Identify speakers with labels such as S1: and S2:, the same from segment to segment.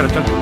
S1: जरा चल।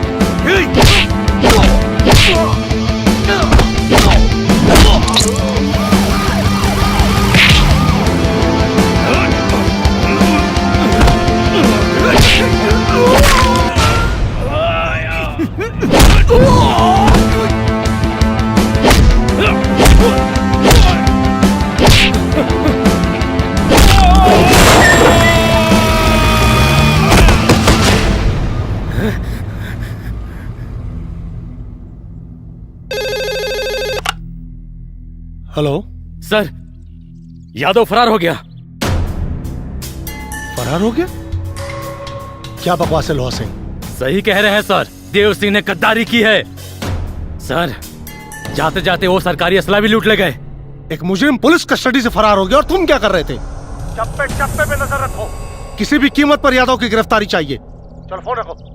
S2: हेलो
S3: सर, यादव फरार हो गया।
S2: फरार हो गया? क्या बकवास है लोहा सिंह?
S3: सही कह रहे हैं सर, देव सिंह ने गद्दारी की है। सर, जाते जाते वो सरकारी असला भी लूट ले गए।
S2: एक मुजरिम पुलिस कस्टडी से फरार हो गया और तुम क्या कर रहे थे? चप्पे चप्पे पे नजर रखो, किसी भी कीमत पर यादव की गिरफ्तारी चाहिए। चलो फोन रखो।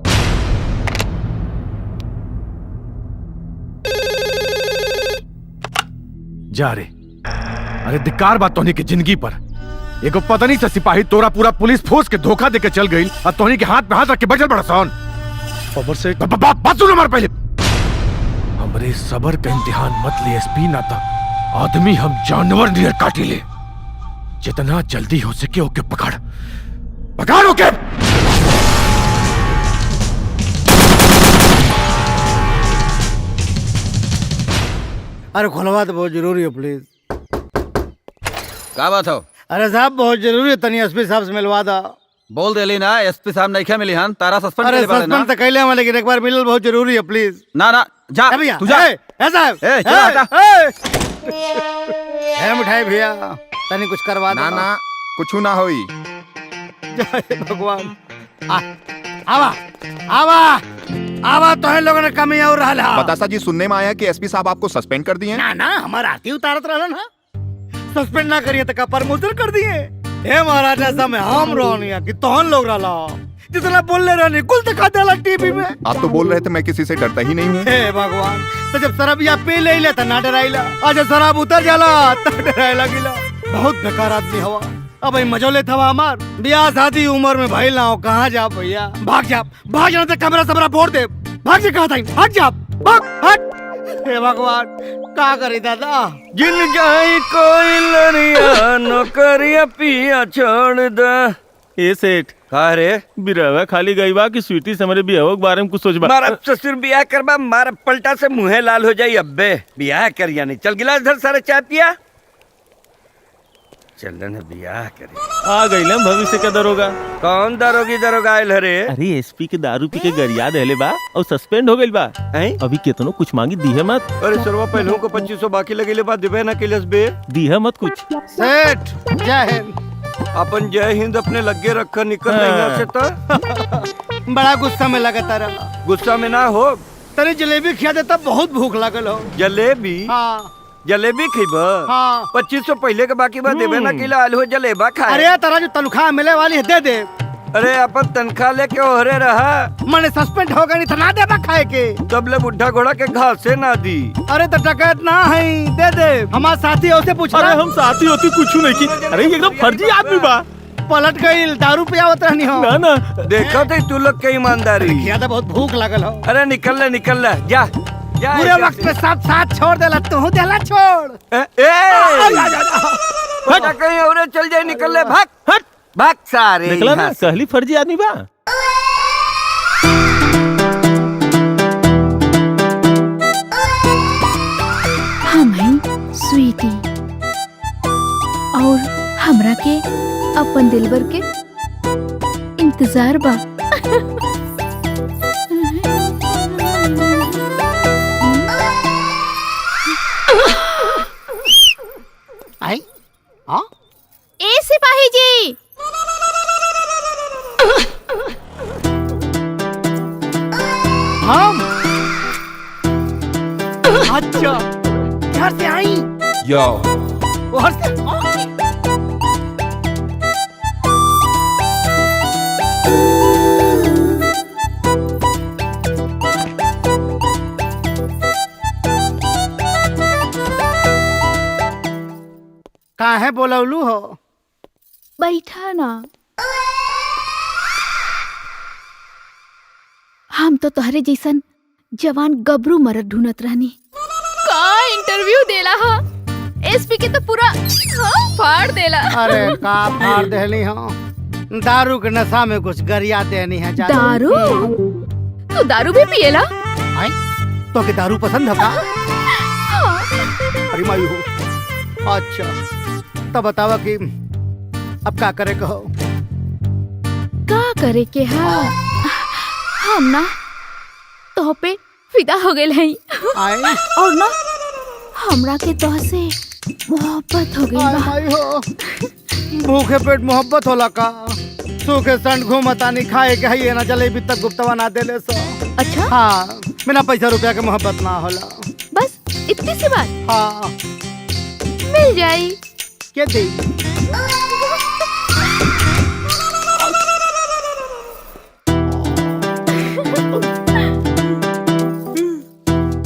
S1: जा रे। अरे धिक्कार बात तोहनी की जिंदगी पर। एगो पता नहीं सा सिपाही तोरा पूरा पुलिस फोर्स के धोखा देके चल गई और तोहनी के हाथ में हाथ रख के बचल बड़ा सन।
S2: खबर से
S1: बात सुनो हमारे पहले। हमरे सबर का इम्तिहान मत ले एसपी, ना था आदमी हम जानवर नियर काटी ले। जितना जल्दी हो सके ओके पकड़, पकड़ ओके।
S4: अरे खुलवा तो बहुत जरूरी है प्लीज।
S5: क्या बात हो?
S4: अरे साहब बहुत जरूरी है, तनी एसपी साहब से मिलवा दो।
S5: बोल देली ना एसपी साहब नहीं मिली हन, तारा सस्पेंड
S4: अरे
S5: करे बाड़े ना।
S4: सस्पेंड तो कैले हम, लेकिन एक बार मिलल बहुत जरूरी है प्लीज।
S5: ना ना जा
S4: भैया
S5: तू जा।
S4: साहब
S5: चला हटा।
S4: मिठाई भैया तनी कुछ करवा दो
S6: ना ना कुछ ना होई।
S4: जय भगवान। आवा आवा आवा तो है लोगों ने कमी और रहा।
S6: बतासा जी सुनने में आया कि एसपी साहब आपको सस्पेंड कर दिए।
S4: ना ना हमारा आरती उतारत रहा ना, सस्पेंड ना करिए तो का प्रमोशन कर दिए। हे महाराज ऐसा में हम रोनिया कि तोहन लोग रहा जितना बोलने रहने कुल दिखा देला टीवी में।
S6: आप तो बोल रहे थे मैं किसी से डरता ही नहीं हूँ।
S4: हे भगवान, तो जब शराब या पी ले ले तो ना डराइला, और जब शराब उतर जाला तो डराइला गिला। बहुत बेकार आदमी हवा। अब मजोले था हमार ब्याह शादी उम्र में भाई ना हो, कहाँ जा भैया? भाग जाना तो कमरा सबरा फोड़ दे। भाग जा, कहाँ था? भाग जा, भाग हट। हे भगवान का करी दादा?
S7: जिन जाई कोई लड़िया नौकरिया पिया छोड़ दे। ए सेठ
S5: का रे?
S7: बिरवा खाली गई बा कि स्वीटी से हमारे बियाह के बारे में कुछ सोचबा।
S8: मारा ससुर बियाह करबा, मारा पलटा से मुँहे लाल हो जाई। अब्बे बियाह करिया नहीं, चल गिलास धर सारे चाय पिया। चलन बियाह करे।
S7: आ गई ना भविष्य का दरोगा।
S8: कौन दरोगा आयल हरे?
S7: अरे एसपी के दारू पी के गरिया देले बा और सस्पेंड हो गइल बा। अभी केतनो कुछ मांगी दी है मत।
S8: अरे सरवा पहलू को 2500 बाकी लगेले बा, देबे ना किलस बे।
S7: दी है मत कुछ।
S4: सेठ जय हिंद।
S8: अपन जय हिंद अपने लगे रखकर निकल नहीं से तो।
S4: बड़ा गुस्सा में लगता रहा।
S8: गुस्सा में ना हो,
S4: तनी जलेबी खिया देता, बहुत भूख लगल हो।
S8: जलेबी?
S4: हाँ
S8: जलेबी खइबा?
S4: हाँ
S8: 2500 पहले के बाकी बा, देबे ना किला आलू जलेबा खाए।
S4: अरे तारा जो तनख्वाह मिले वाली है दे दे।
S8: अरे अपन तनख्वाह लेके ओहरे रहा।
S4: मैंने सस्पेंड हो गई तो ना देबा खाए के।
S8: तब ले बुढ़ा घोड़ा के घास से ना दी।
S4: अरे तो डकैत ना है, दे दे। हमारा साथी उसे पूछ।
S7: अरे हम साथी होती कुछ नहीं की। अरे ये एकदम फर्जी आदमी बा।
S4: पलट गई, दारू पियावत रहनी हो।
S7: ना ना
S8: देखो थे तू लोग के ईमानदारी।
S4: ज्यादा बहुत भूख लगल हो।
S8: अरे निकल ले जा।
S4: पूरे वक्त में साथ छोड़ देला, तू देला छोड़।
S8: बेटा कहीं और चल जाए, निकल ले, भाग भाग सारे।
S7: निकला ना, कहली फर्जी आदमी बा।
S9: हम हैं स्वीटी और हमरा के अपन दिलबर के इंतजार बा।
S4: आई हाँ
S9: ए सिपाही जी,
S4: हम अच्छा घर से आई।
S6: यो
S4: घर से काहे बोलौलू हो?
S9: बैठा ना। हम हम तो तोहरे जैसन जवान गबरू मरद ढूंढत रहनी। का इंटरव्यू देला हा, एसपी के तो पूरा फाड़ देला।
S4: अरे का फाड़ देली हो, दारू के नशा में कुछ गरिया देनी है।
S9: दारू? तू दारू भी पिएला?
S4: तो के दारू पसंद है का? अरे मायू, अच्छा तब बतावा कि अब का करे कहो।
S9: का करे के हा, हम ना तो पे फिदा हो गए हैं और ना हमरा के तो से मोहब्बत हो गई बा।
S4: भूखे पेट मोहब्बत होला का? सूखे संड घूमतानी खाए के है ना जलेबी तक गुप्तवा ना देले सो।
S9: अच्छा
S4: हाँ, बिना पैसा रुपया के मोहब्बत ना होला।
S9: बस इतनी सी बात?
S4: हाँ
S9: मिल जाई
S4: के दे।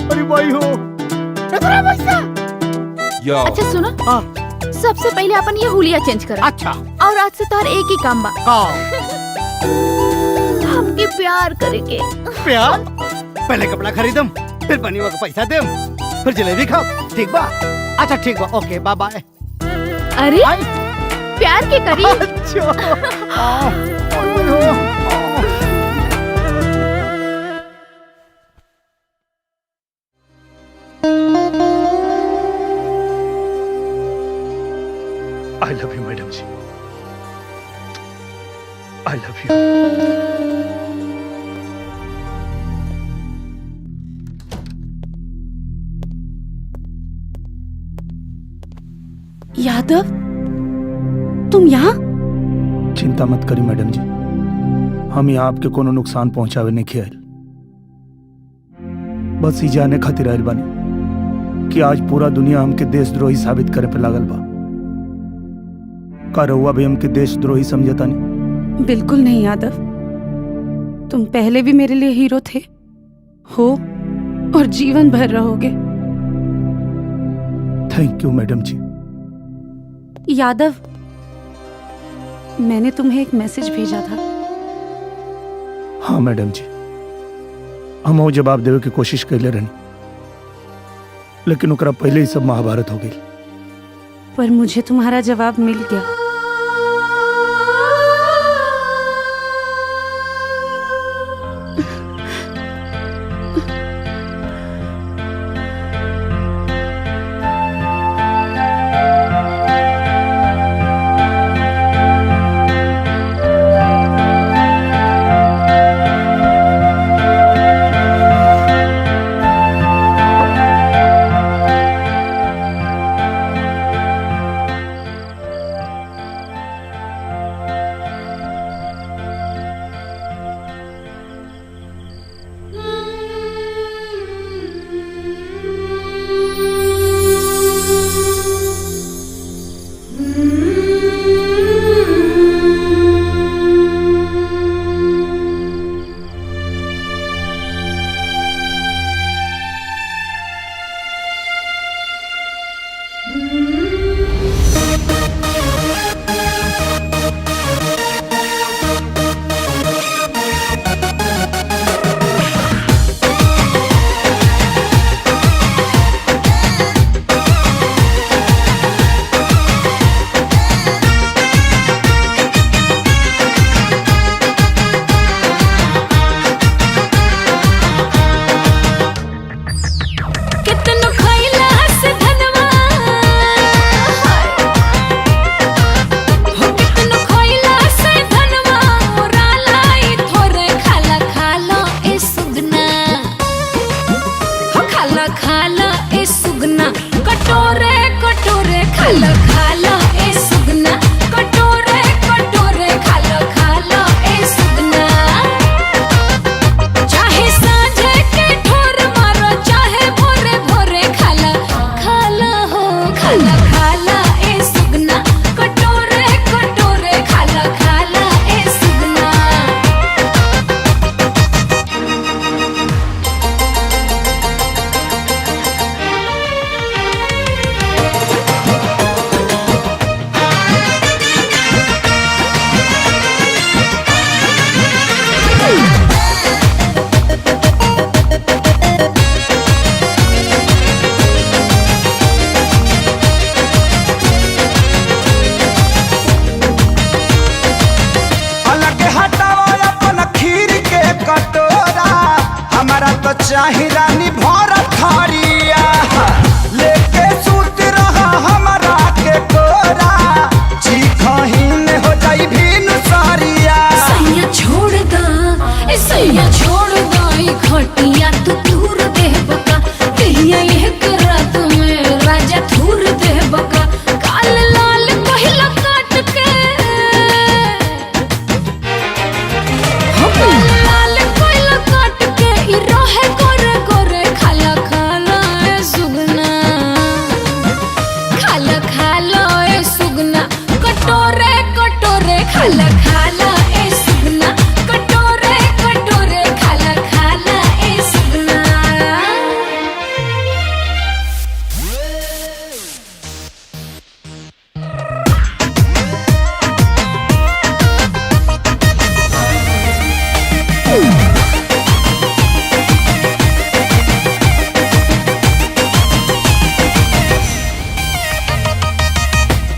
S4: अरे भाई हो
S9: पैसा। अच्छा सुनो, सबसे पहले अपन ये हुलिया चेंज करा।
S4: अच्छा।
S9: और आज से तार एक ही काम बा, हमके प्यार करे के।
S4: प्यार? पहले कपड़ा खरीदम, फिर पनीवा का पैसा देम, फिर जलेबी खाओ, ठीक बा? अच्छा ठीक बा, ओके बाय बाय।
S9: अरे प्यार के करी।
S2: आई लव यू मैडम जी, आई लव यू।
S10: यादव, तुम यहाँ?
S11: चिंता मत करी मैडम जी, हम यहाँ आपके कोनो नुकसान पहुंचावे नहीं खियाल, बस ही जाने खातिर आयल बानी कि आज पूरा दुनिया हमके देशद्रोही साबित करे पे लागल बा। का रहुआ भी हमके देशद्रोही समझता नहीं?
S10: बिल्कुल नहीं यादव, तुम पहले भी मेरे लिए हीरो थे, हो और जीवन भर रहोगे।
S11: थैंक यू मैडम जी।
S10: यादव, मैंने तुम्हें एक मैसेज भेजा था।
S11: हाँ मैडम जी, हम वो जवाब देवे की कोशिश कैले रहनी, लेकिन ओकरा पहले ही सब महाभारत हो गई।
S10: पर मुझे तुम्हारा जवाब मिल गया।
S4: चाही रानी भरत हरिया लेके सूत रहा हमरा के कोरा चीखहीन हो जाई भीन सारिया
S9: सैया छोड़ दा सैया छोड़ दा ई खटिया तू दूर दे बका कहिया ये करा तुम्हें राजा दूर दे बका काल लाल पहिला काट के हो काल लाल पहिला काट के ई रहे गोरे गोरे खाला खाला ए सुगना खाला खाला ए सुगना कटोरे कटोरे खाला खाला ए सुगना कटोरे कटोरे खाला खाला ए सुगना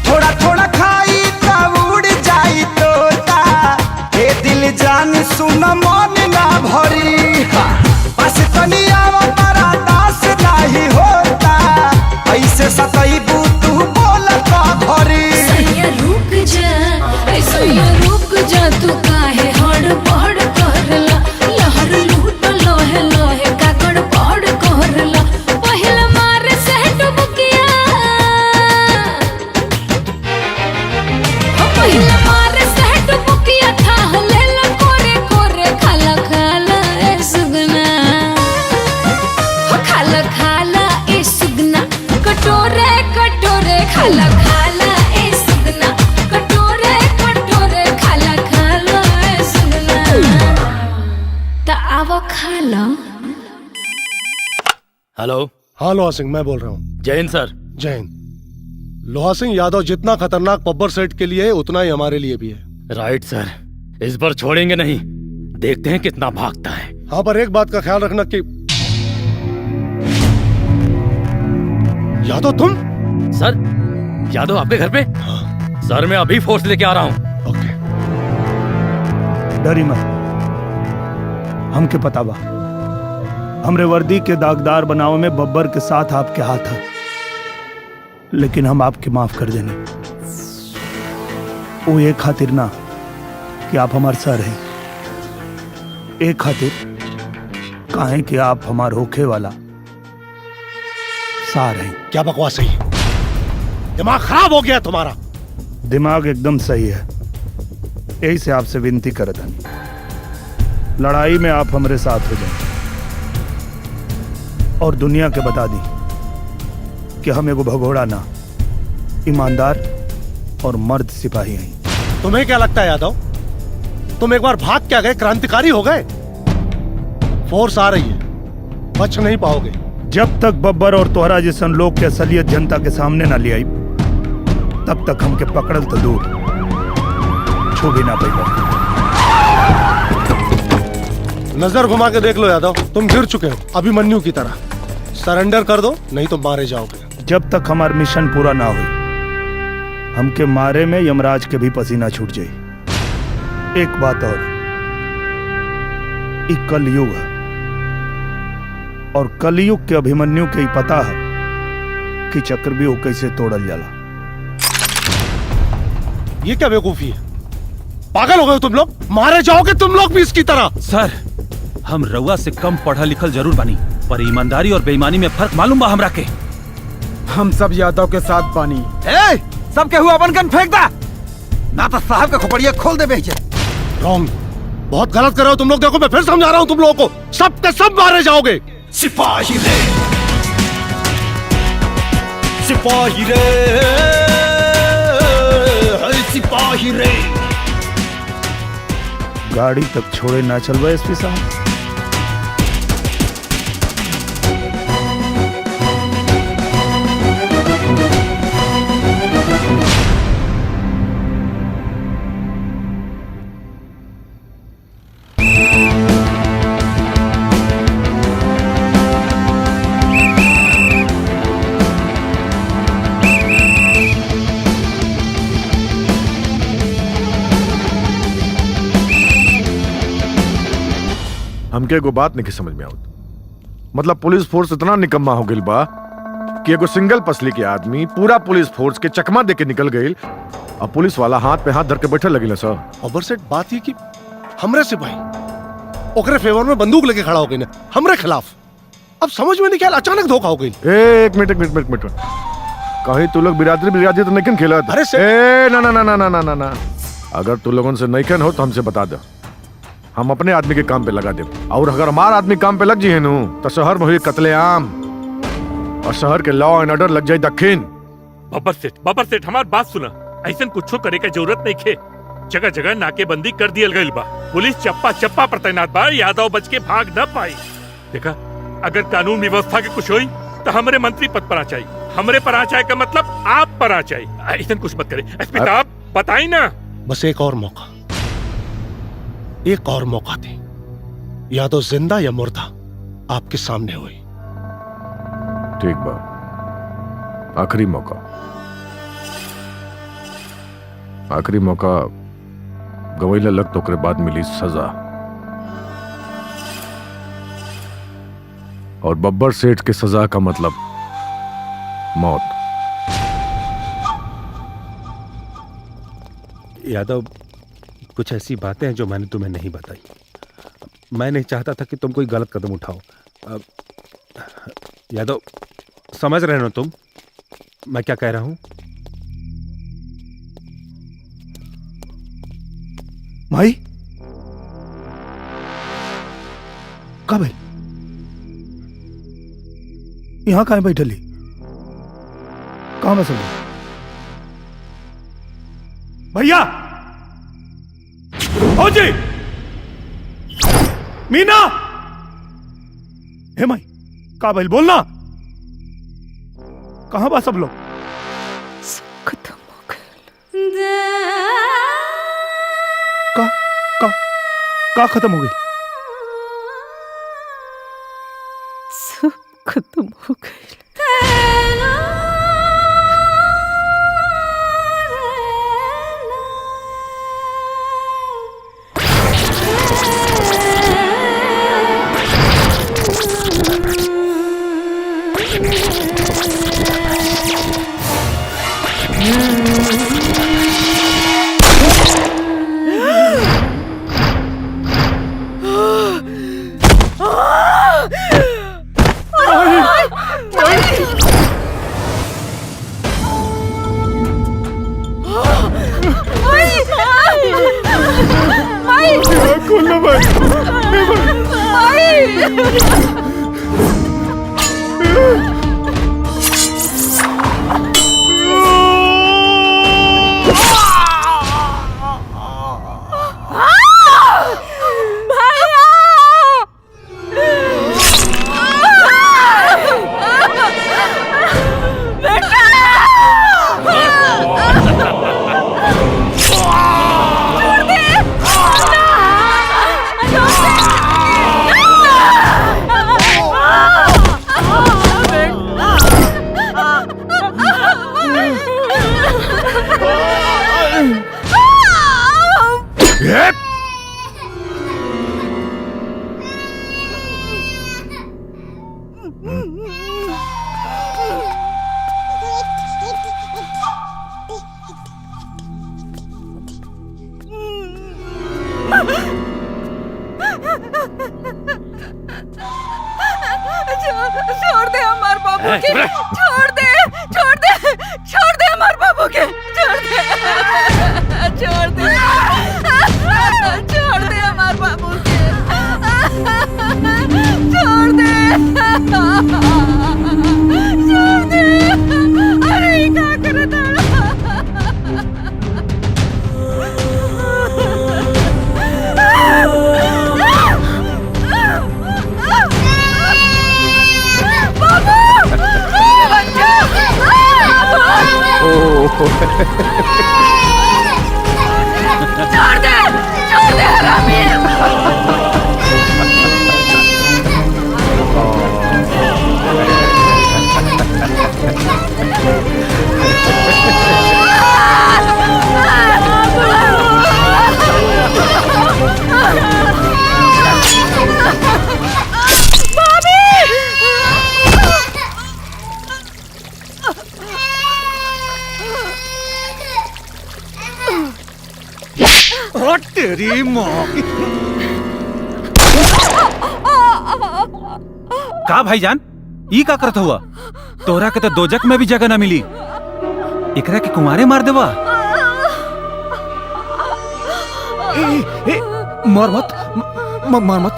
S4: थोड़ा थोड़ा खाई तब उड़ जाई तोता हे दिल जान सुन मन ना भरी बस तनिया बड़ा दास नहीं होता ऐसे सतैबू तू बोलता भरी
S9: सैया रुक जा तू काहे हड़बड़ करला लहर लूट लोहे लोहे का गड़बड़ करला पहिल मार से डुबकिया पहिल मार से डुबकिया था लेला कोरे कोरे खाला खाला ए सुगना हो खाला खाला ए सुगना कटोरे कटोरे खाला खाला ए सुगना कटोरे कटोरे खाला खाला ए सुगना त आवो खाला
S3: हेलो।
S2: हाँ लोहा सिंह मैं बोल रहा हूँ।
S3: जय हिंद सर।
S2: जय हिंद। लोहा सिंह यादव जितना खतरनाक बब्बर सेठ के लिए है उतना ही हमारे लिए भी है।
S3: राइट सर, इस बार छोड़ेंगे नहीं, देखते हैं कितना भागता है।
S2: हाँ पर एक बात का ख्याल रखना कि यादव तुम?
S3: सर यादव आपके घर पे?
S2: हाँ।
S3: सर मैं अभी फोर्स लेके आ रहा हूँ।
S2: ओके।
S11: डरी मत, हमके पता बा हमरे वर्दी के दागदार बनाव में बब्बर के साथ आपके हाथ है, लेकिन हम आपके माफ कर देंगे। वो एक खातिर ना कि आप हमारे सर हैं, एक खातिर काहे कि आप हमार होखे वाला सार हैं।
S2: क्या बकवास है? दिमाग खराब हो गया तुम्हारा।
S11: दिमाग एकदम सही है, यही से आपसे विनती करत हन, लड़ाई में आप हमारे साथ हो जाए और दुनिया के बता दी कि हम एगो भगोड़ा ना, ईमानदार और मर्द सिपाही हैं।
S2: तुम्हें क्या लगता है यादव, तुम एक बार भाग क्या गए क्रांतिकारी हो गए? फोर्स आ रही है, बच नहीं पाओगे।
S11: जब तक बब्बर और तोहरा जैसन लोग के असलियत जनता के सामने ना ले आई, तब तक हमके पकड़ल तो दूर छू भी ना पाएगा।
S2: नजर घुमा के देख लो यादव, तुम गिर चुके हो अभिमन्यु की तरह। सरेंडर कर दो नहीं तो मारे जाओगे।
S11: जब तक हमार मिशन पूरा ना हो, हमके मारे में यमराज के भी पसीना छूट जाए। एक बात और, एक कलयुग है और कलयुग के अभिमन्यु के ही पता है कि चक्रव्यूह कैसे तोड़ल जाला।
S2: ये क्या बेवकूफी है? पागल हो गए तुम लोग? मारे जाओगे तुम लोग भी इसकी तरह।
S12: सर हम रउआ से कम पढ़ा लिखल जरूर बानी, पर ईमानदारी और बेईमानी में फर्क मालूम बा हमरा के।
S4: हम सब यादव के साथ बानी।
S5: ए, सब के हुआ अपन गन फेंक दा, ना तो साहब का खोपड़िया खोल दे बेचे।
S2: रॉन्ग, बहुत गलत कर रहे हो तुम लोग। देखो मैं फिर समझा रहा हूँ तुम लोगों को, सब के सब मारे जाओगे।
S4: सिपाही रे, सिपाही रे, सिपाही रे।
S11: गाड़ी तक छोड़े ना चलवा एसपी साहब।
S1: हमके एगो बात नहीं समझ में आवत। मतलब पुलिस फोर्स इतना निकम्मा हो गई बा कि एगो सिंगल पसली के आदमी पूरा पुलिस फोर्स के चकमा दे के निकल गई। अब पुलिस वाला हाथ पे हाथ धर के बैठे लगे सर।
S2: अबर सेठ बात ये कि हमरे सिपाही ओकरे फेवर में बंदूक लेके खड़ा हो गई ना हमरे खिलाफ। अब समझ में नहीं क्या अचानक धोखा हो गई।
S1: एक मिनट कहीं तू लोग बिरादरी तो नहीं खेला? अरे ना अगर तू लोगों से नहीं हो तो हमसे बता दो, हम अपने आदमी के काम पे लगा दे। और अगर हमारा आदमी काम पे लग जी है नु तो शहर में हुई कत्लेआम और शहर के लॉ एंड ऑर्डर लग जाए दक्षिण।
S13: बब्बर सेठ हमार बात सुना, ऐसा कुछ करे के जरूरत नहीं खे। जगह जगह नाकेबंदी कर दियल गई बा, पुलिस चप्पा पर तैनात बा, यादव बच के भाग न पाई। देखा अगर कानून व्यवस्था के कुछ हुई तो हमारे मंत्री पद पर आ चाहिए, हमरे पर आ जाए का मतलब आप पर आ चाहिए। ऐसा कुछ मत करे एसपी साहब, बताई ना।
S2: बस एक और मौका दे, या तो जिंदा या मुर्दा आपके सामने हुई।
S1: ठीक बा, आखिरी मौका गवैला लग तो ओकरे बाद मिली सजा। और बब्बर सेठ के सजा का मतलब मौत।
S12: यादव, कुछ ऐसी बातें हैं जो मैंने तुम्हें नहीं बताई। मैं नहीं चाहता था कि तुम कोई गलत कदम उठाओ। यादव, समझ रहे हो तुम मैं क्या कह रहा हूं?
S11: भाई कब है? यहां कहां बैठली? कहां बस भैया? ओ जी, मीना, हे माई का भाई बोलना, कहां बा सब लोग?
S10: खत्म हो गए।
S11: का खत्म हो गई?
S10: सब खत्म हो गए।
S9: छोड़ दे हमारे बाबू के, छोड़ दे हमारे बाबू के, छोड़ दे हमारे बाबू के, छोड़ दे। अरे क्या कर
S1: Oh
S5: ओ तेरी माँ की।
S12: का भाईजान ई का करत हुआ? तोहरा के तो दोजक में भी जगह न मिली, एकरा के कुमारे मार देवा।
S1: मार मत, मार मत।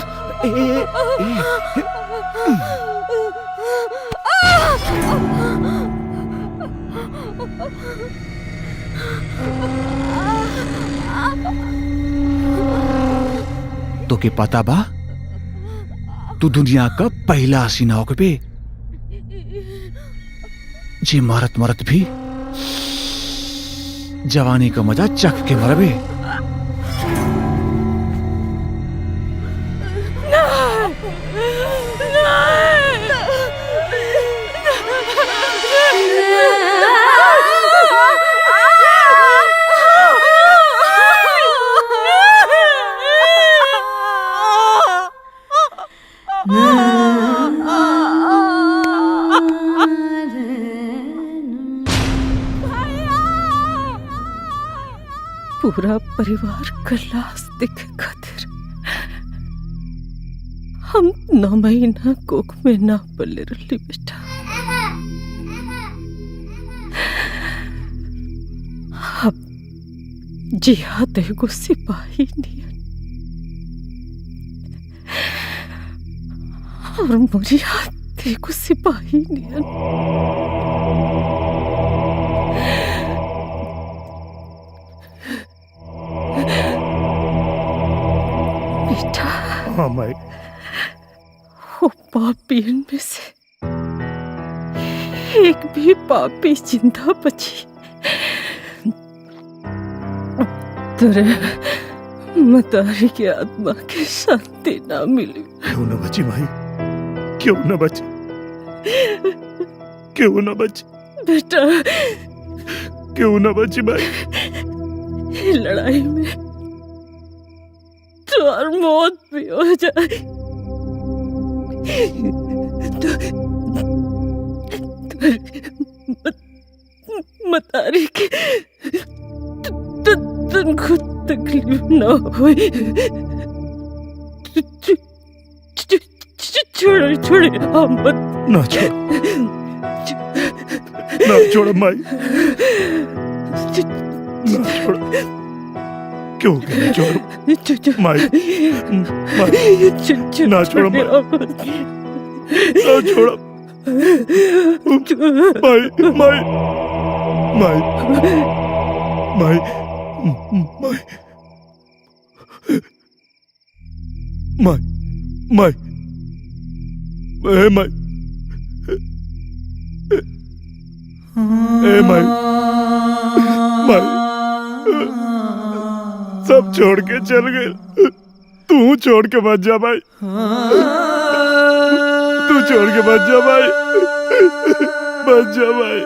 S5: तो के पता बा तू दुनिया का पहला हसीना होके पे जी मरत मरत भी जवानी का मजा चख के मरबे।
S10: पूरा परिवार का लाश देखे खातिर हम 9 महीना कोख में ना पले रही बेटा। अब जिहाद एगो सिपाही नियन और मुरियाद एगो सिपाही नियन।
S11: हाँ माई।
S10: वो पापियन में से एक भी पापी जिंदा बची तेरे मतारी की आत्मा की शांति ना मिली।
S11: क्यों न बची माई, क्यों न बची, क्यों न बची
S10: बेटा,
S11: क्यों न बची माई।
S10: लड़ाई में तो और मौत भी हो जाए मतारी के तुमको तकलीफ ना हो। छोड़ो छोड़ो हम मत
S11: ना छोड़, ना छोड़ माई, ना छोड़। क्यों ना छोड़ माई, माई ना छोड़ माई, ना छोड़ माई, माई, माई, माई, माई, माई, माई, माई, माई, माई, सब छोड़ के चल गए, तू छोड़ के मत जा भाई, तू छोड़ के मत जा भाई, मत जा भाई।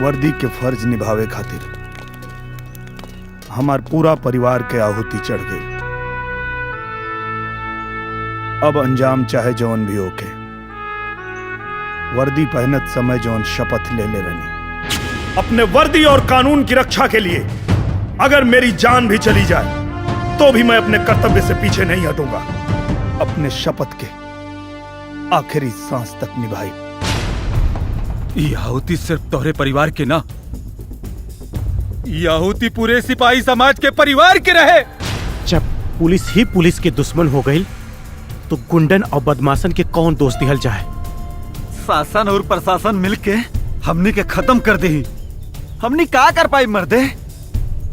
S11: वर्दी के फर्ज निभावे खातिर हमार पूरा परिवार के आहुति चढ़ गई। अब अंजाम चाहे जौन भी होके, वर्दी पहनत समय जौन शपथ ले रही, अपने वर्दी और कानून की रक्षा के लिए अगर मेरी जान भी चली जाए तो भी मैं अपने कर्तव्य से पीछे नहीं हटूंगा। अपने शपथ के आखिरी सांस तक निभाई।
S12: ये आहुति सिर्फ तोहरे परिवार के ना, ये आहुति पूरे सिपाही समाज के परिवार के रहे।
S1: जब पुलिस ही पुलिस के दुश्मन हो गई तो गुंडन और बदमाशन के कौन दोस्त दिहल जाए।
S5: शासन और प्रशासन मिलके हमनी के खत्म कर दी। हमनी का कर पाई मर्दे?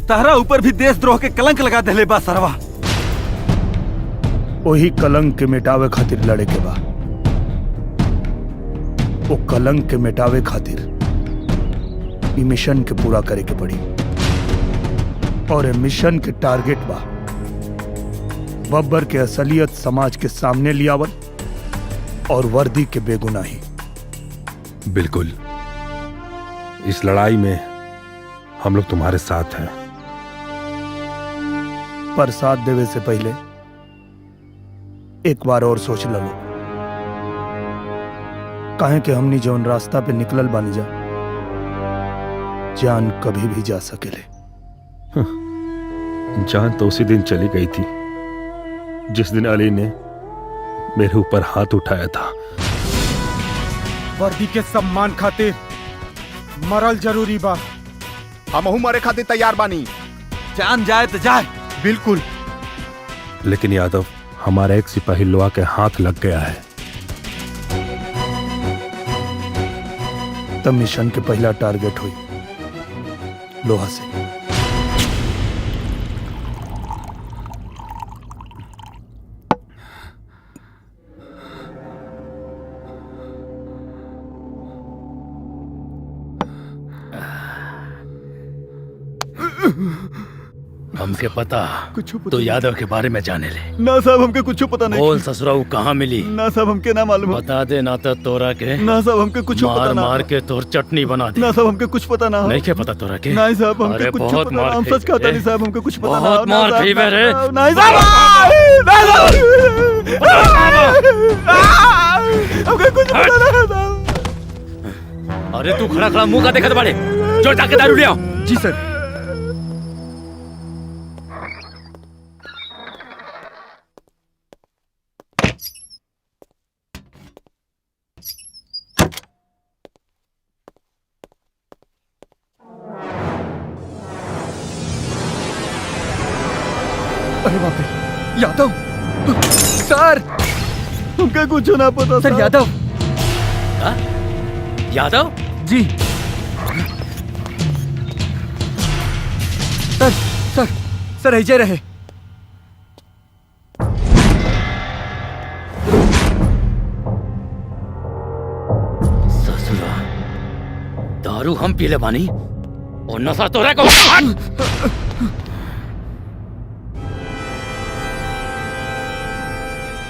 S5: तहरा ऊपर भी देशद्रोह के कलंक लगा देले बा सरवा।
S11: वही कलंक के मिटावे खातिर लड़े के बा। वो कलंक के मिटावे खातिर ई मिशन के पूरा करे के पड़ी। और ये मिशन के टारगेट बा बब्बर के असलियत समाज के सामने लियावल और वर्दी के बेगुनाही।
S12: बिल्कुल, इस लड़ाई में हम लोग तुम्हारे साथ हैं।
S11: पर साथ देवे से पहले एक बार और सोच लो, काहे कि हमनी जौन रास्ता पे निकलल बानी जा, जान कभी भी जा सकेले।
S12: जान तो उसी दिन चली गई थी जिस दिन अली ने मेरे ऊपर हाथ उठाया था।
S4: वर्दी के सम्मान खातिर मरल जरूरी बा।
S6: हमहू मरे खातिर तैयार बानी।
S5: जान जाए तो जाए।
S4: बिल्कुल।
S12: लेकिन यादव, हमारा एक सिपाही लोहा के हाथ लग गया है।
S11: तब मिशन के पहला टारगेट हुई लोहा से।
S3: हमके पता तो यादव के बारे में जाने ले।
S5: ना साहब, हमके कुछ पता नहीं।
S3: बोल ससुराऊ कहाँ मिली?
S5: ना साहब, हमके ना मालूम।
S3: बता दे, ना तो तोरा के
S5: ना साहब, हमके कुछ पता ना।
S3: मार के तोर चटनी बना दे।
S5: ना साहब, हमके कुछ पता ना।
S3: नहीं के पता तोरा के?
S5: नहीं साहब, हमके कुछ
S3: बहुत
S5: पता ना।
S3: मार
S5: हम सच कहता नहीं साहब, हमके कुछ पता ना।
S3: बहुत मार खइबे रे।
S5: नहीं साहब, हमके कुछ पता ना।
S3: अरे तू खड़ा खड़ा मुंह का देखत बाड़े, जो जाके दारू ले आओ।
S11: जी सर।
S5: अरे बाप रे, यादव सर, हमका कुछ ना पता सर। यादव।
S3: हाँ? यादव
S5: जी सर। सर सर ऐसे रहे।
S3: ससुरा, दारू हम पीले बानी और नशा तोरा को।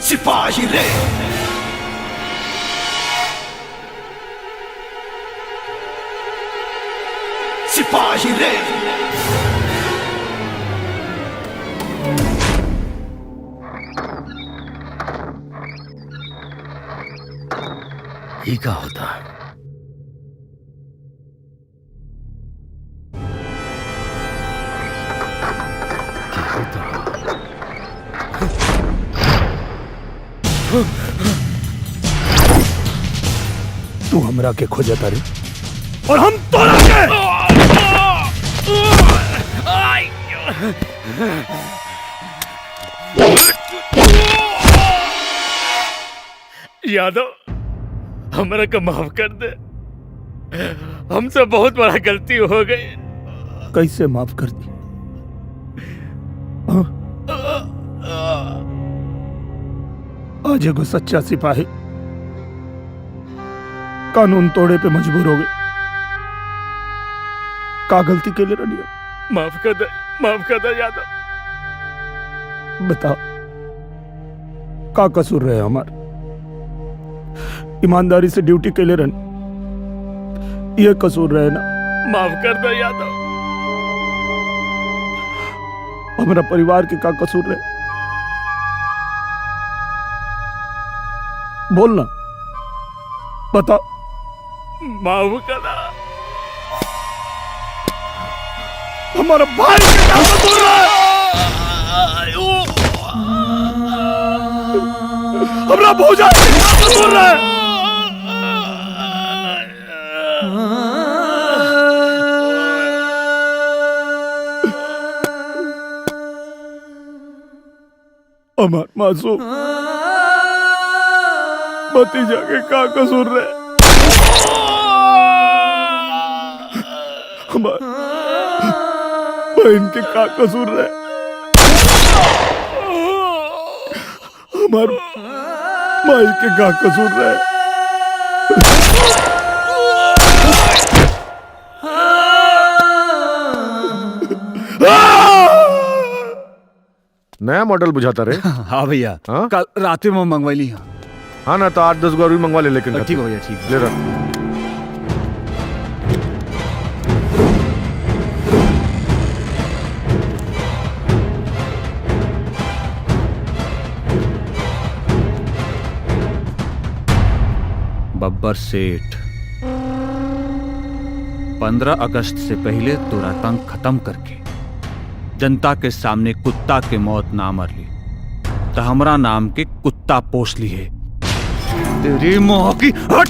S1: सिपाही रे, सिपाही रे।
S3: ही क्या होता? क्या होता?
S11: तू हमरा के खोजता रे
S1: और हम तोरा के।
S3: यादव, हमरा को माफ कर दे। हमसे बहुत बड़ा गलती हो गई।
S11: कैसे माफ कर दी? हाँ? आज एगो सच्चा सिपाही कानून तोड़े पे मजबूर हो गए। का गलती के लिए रनिया?
S3: माफ कर दे यादव।
S11: बताओ, का कसूर रहे हमार? ईमानदारी से ड्यूटी के लिए रन, ये कसूर रहे ना?
S3: माफ कर दे यादव।
S11: हमारा परिवार के का कसूर रहे? बोलना, बताओ।
S3: माफ कर।
S11: हमारा भाई के क्या कसूर रहे? हमारा भौजा के क्या कसूर रहे? हमार मासूम भतीजा के का कसूर रहे? हमार बहन के का कसूर रहे? हमार माई के का कसूर रहे?
S1: नया मॉडल बुझाता रे।
S5: हाँ भैया,
S1: हाँ?
S5: कल रात में मंगवाई ली।
S1: हाँ ना, तो 8-10 गो और भी मंगवा ले। लेकिन
S5: ठीक हो भैया, ठीक।
S1: ले रहा।
S5: बब्बर सेठ 15 अगस्त से पहले तोरा तंग खत्म करके जनता के सामने कुत्ता के मौत ना मर ली तो हमरा नाम के कुत्ता पोस ली है तेरी मोह की हट।